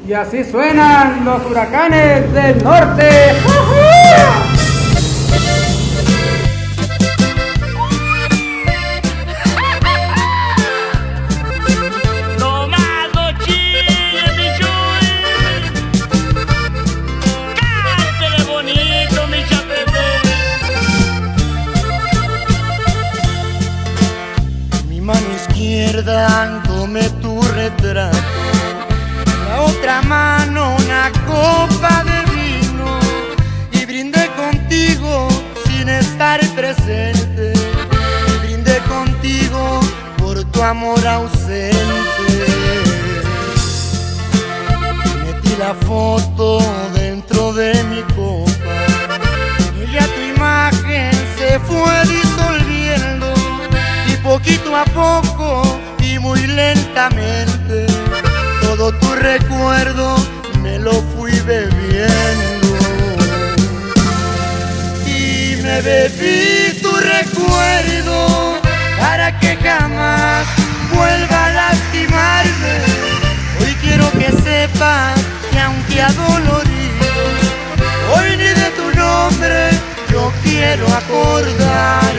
Y así suenan los huracanes del norte. Mano izquierda tome tu retrato, la otra mano una copa de vino y brindé contigo sin estar presente, y brindé contigo por tu amor ausente. Metí la foto dentro de mi copa y ya tu imagen se fue disolviendo, poquito a poco y muy lentamente todo tu recuerdo me lo fui bebiendo. Y me bebí tu recuerdo para que jamás vuelva a lastimarme. Hoy quiero que sepas que aunque adolorido, hoy ni de tu nombre yo quiero acordar.